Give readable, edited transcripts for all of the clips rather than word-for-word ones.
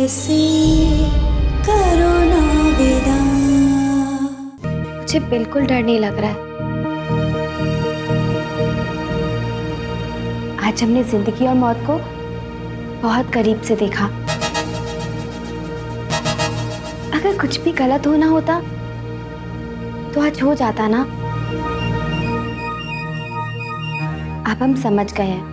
ऐसे करो ना विदा। मुझे बिल्कुल डर नहीं लग रहा है। आज हमने जिंदगी और मौत को बहुत करीब से देखा। अगर कुछ भी गलत होना होता तो आज हो जाता ना। अब हम समझ गए हैं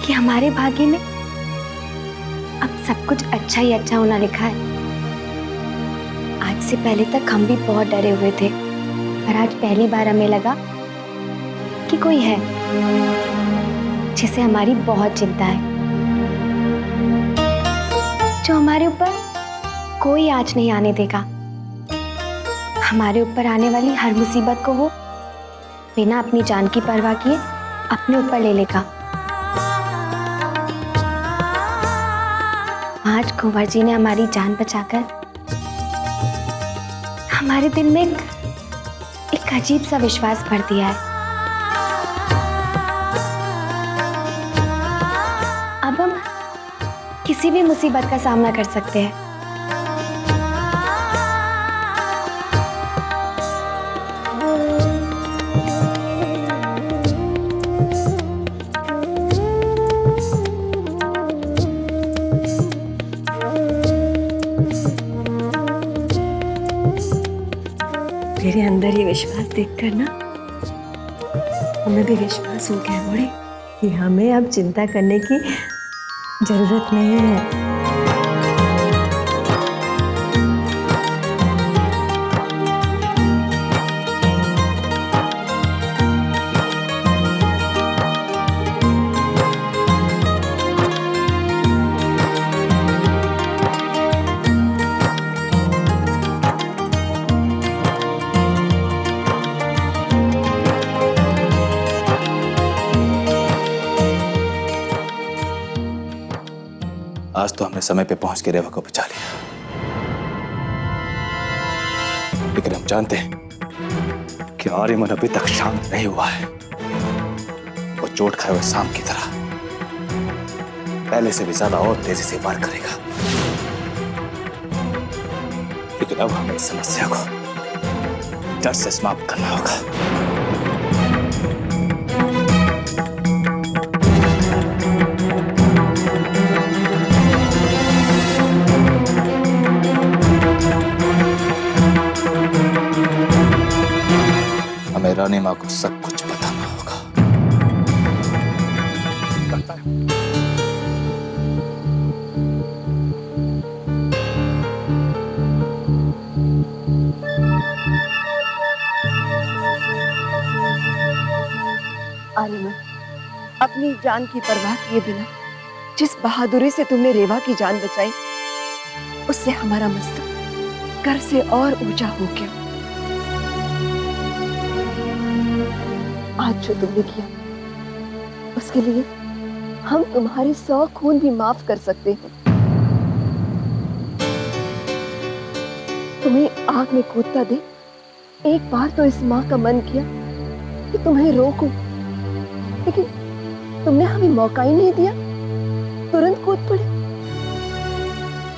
कि हमारे भाग्य में अब सब कुछ अच्छा ही अच्छा होना लिखा है। आज से पहले तक हम भी बहुत डरे हुए थे, पर आज पहली बार हमें लगा कि कोई है जिसे हमारी बहुत चिंता है, जो हमारे ऊपर कोई आँच नहीं आने देगा। हमारे ऊपर आने वाली हर मुसीबत को वो बिना अपनी जान की परवाह किए अपने ऊपर ले लेगा। आज कुंवर जी ने हमारी जान बचाकर हमारे दिल में एक अजीब सा विश्वास भर दिया है। अब हम किसी भी मुसीबत का सामना कर सकते हैं। तेरे अंदर ये विश्वास देखकर ना हमें भी विश्वास हो गया बड़े कि हमें अब चिंता करने की जरूरत नहीं है। आज तो हमने समय पे पहुंच के रेवा को बचा लिया, लेकिन हम जानते हैं कि आर्यमन अभी तक शांत नहीं हुआ है। वो चोट खाए हुए सांप की तरह पहले से भी ज्यादा और तेजी से वार करेगा। लेकिन अब हमें इस समस्या को जड़ से समाप्त करना होगा। हमें रानी माँ को सब कुछ बताना होगा। आर्यमन, अपनी जान की परवाह किए बिना जिस बहादुरी से तुमने रेवा की जान बचाई, उससे हमारा मस्तक गर्व से और ऊंचा हो गया। आज जो तुमने किया उसके लिए हम तुम्हारे 100 खून भी माफ कर सकते हैं। तुम्हें आग में कूदता देख एक बार तो इस माँ का मन किया कि तुम्हें रोकूं, लेकिन तुमने हमें मौका ही नहीं दिया, तुरंत कूद पड़े।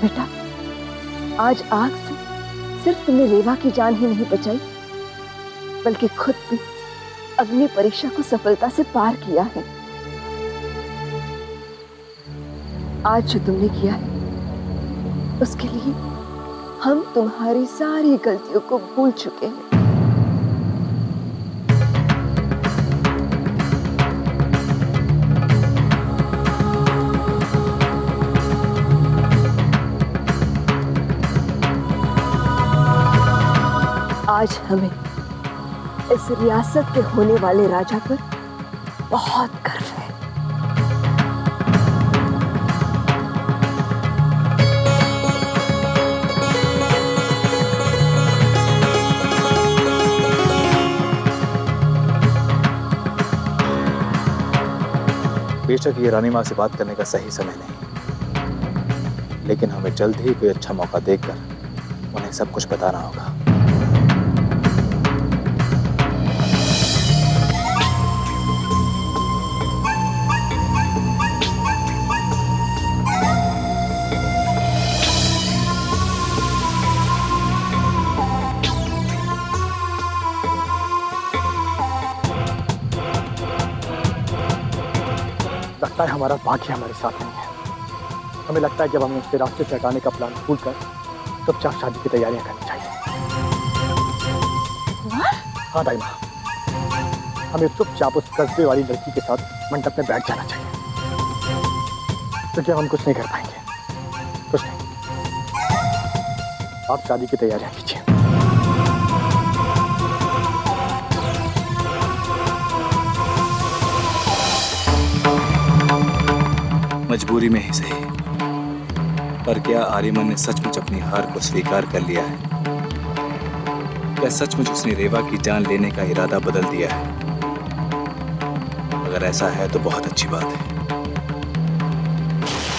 बेटा, आज आग से सिर्फ तुमने रेवा की जान ही नहीं बचाई, बल्कि खुद भी अग्नि परीक्षा को सफलता से पार किया है। आज जो तुमने किया है उसके लिए हम तुम्हारी सारी गलतियों को भूल चुके हैं। आज हमें इस रियासत के होने वाले राजा पर बहुत गर्व है। बेशक ये रानी माँ से बात करने का सही समय नहीं, लेकिन हमें जल्द ही कोई अच्छा मौका देखकर उन्हें सब कुछ बताना होगा। लगता है हमारा भाग्य हमारे साथ नहीं है। हमें लगता है कि अब हमें उसके रास्ते से हटाने का प्लान भूल कर चुपचाप शादी की तैयारियां करनी चाहिए। हाँ दाई माँ, हमें चुपचाप उस कस्बे वाली लड़की के साथ मंडप में बैठ जाना चाहिए, क्योंकि हम कुछ नहीं कर पाएंगे, कुछ नहीं। आप शादी की तैयारियां कीजिए। मजबूरी में ही सही, पर क्या आर्यमन ने सचमुच अपनी हार को स्वीकार कर लिया है? क्या सचमुच उसने रेवा की जान लेने का इरादा बदल दिया है? अगर ऐसा है तो बहुत अच्छी बात है।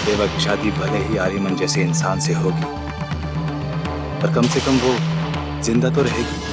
रेवा की शादी भले ही आर्यमन जैसे इंसान से होगी, पर कम से कम वो जिंदा तो रहेगी।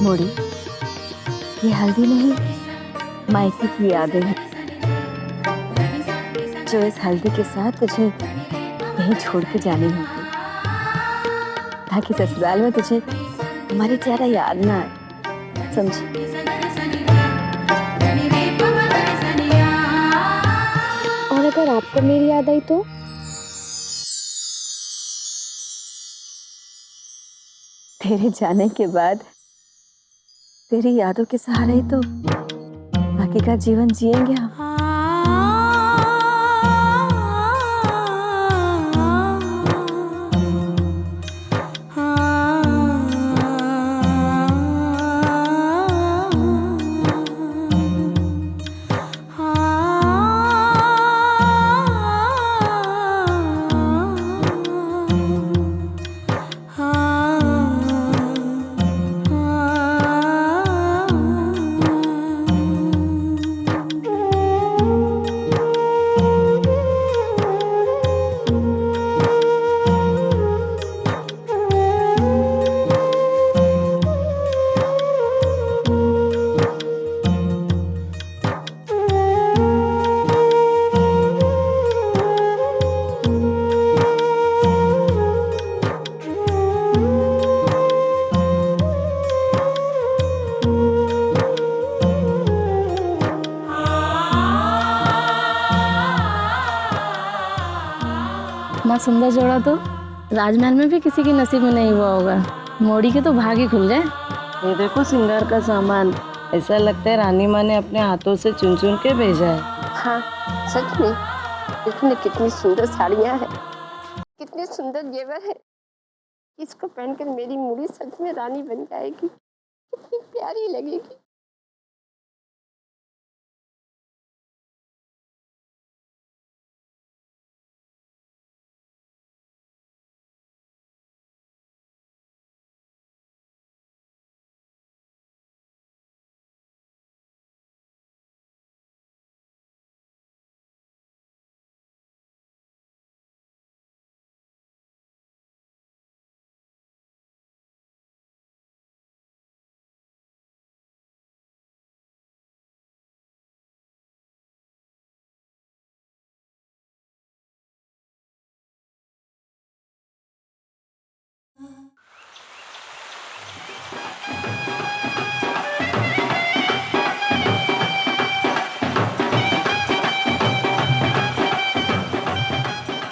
मोड़ी, ये हल्दी नहीं, मायके की यादें हैं जो इस हल्दी के साथ तुझे यहीं छोड़ के जानी होगी, ताकि ससुराल में तुझे हमारी चेहरा याद ना आए, समझी? और अगर आपको मेरी याद आई तो? तेरे जाने के बाद तेरी यादों के सहारे ही तो बाकी का जीवन जिएंगे हम। इतना सुंदर जोड़ा तो राजमहल में भी किसी के नसीब में नहीं हुआ होगा। मोड़ी के तो भाग ही खुल गए। ये देखो सिंगार का सामान, ऐसा लगता है रानी माँ ने अपने हाथों से चुन चुन के भेजा है। हाँ सच में, इसमें कितनी सुंदर साड़ियाँ हैं, कितने सुंदर जेवर है। इसको पहनकर मेरी मुड़ी सच में रानी बन जाएगी, कितनी प्यारी लगेगी।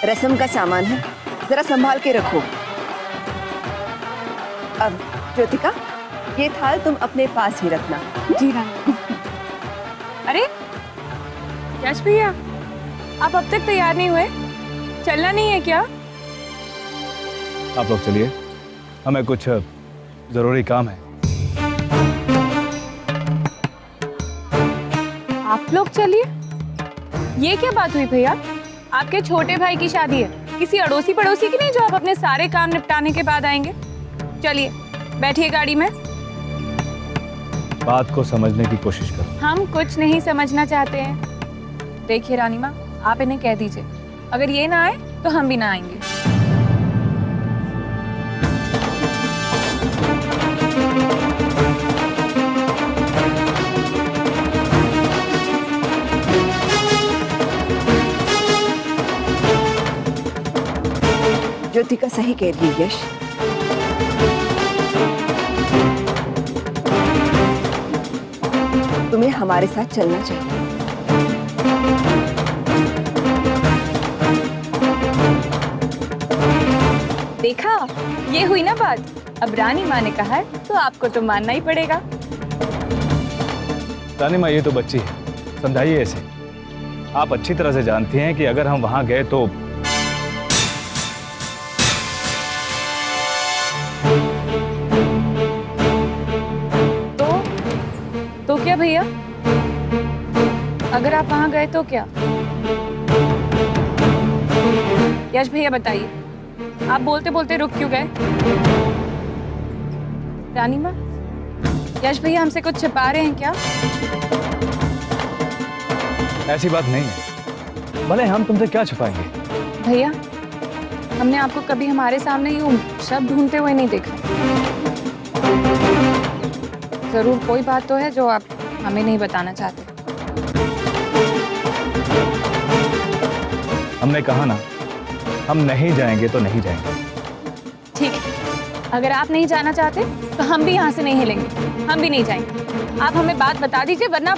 रस्म का सामान है, जरा संभाल के रखो। अब ज्योतिका, ये थाल तुम अपने पास ही रखना। जी रानी। अरे यश भैया, आप अब तक तैयार नहीं हुए? चलना नहीं है क्या? आप लोग चलिए, हमें कुछ जरूरी काम है। आप लोग चलिए? ये क्या बात हुई भैया? आपके छोटे भाई की शादी है, किसी अड़ोसी पड़ोसी की नहीं जो आप अपने सारे काम निपटाने के बाद आएंगे। चलिए बैठिए गाड़ी में। बात को समझने की कोशिश करो। हम कुछ नहीं समझना चाहते हैं। देखिए रानी माँ, आप इन्हें कह दीजिए, अगर ये ना आए तो हम भी ना आएंगे। ज्योतिका सही कह रही है यश। तुम्हें हमारे साथ चलना चाहिए। देखा, ये हुई ना बात। अब रानी माँ ने कहा है तो आपको तो मानना ही पड़ेगा। रानी माँ, ये तो बच्ची है, समझाइए ऐसे। आप अच्छी तरह से जानती हैं कि अगर हम वहां गए तो क्या भैया? अगर आप वहां गए तो क्या? यश भैया बताइए, आप बोलते बोलते रुक क्यों गए? रानी माँ, यश भैया हमसे कुछ छिपा रहे हैं क्या? ऐसी बात नहीं है, भले हम तुमसे क्या छुपाएंगे। भैया, हमने आपको कभी हमारे सामने यूं शब्द ढूंढते हुए नहीं देखा। जरूर कोई बात तो है जो आप हमें नहीं बताना चाहते। हमने कहा ना, हम नहीं जाएंगे तो नहीं जाएंगे। ठीक है, अगर आप नहीं जाना चाहते तो हम भी यहाँ से नहीं हिलेंगे, हम भी नहीं जाएंगे। आप हमें बात बता दीजिए, वरना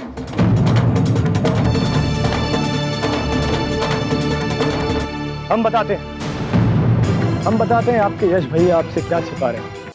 हम बताते हैं आपके यश भैया आपसे क्या छिपा रहे हैं।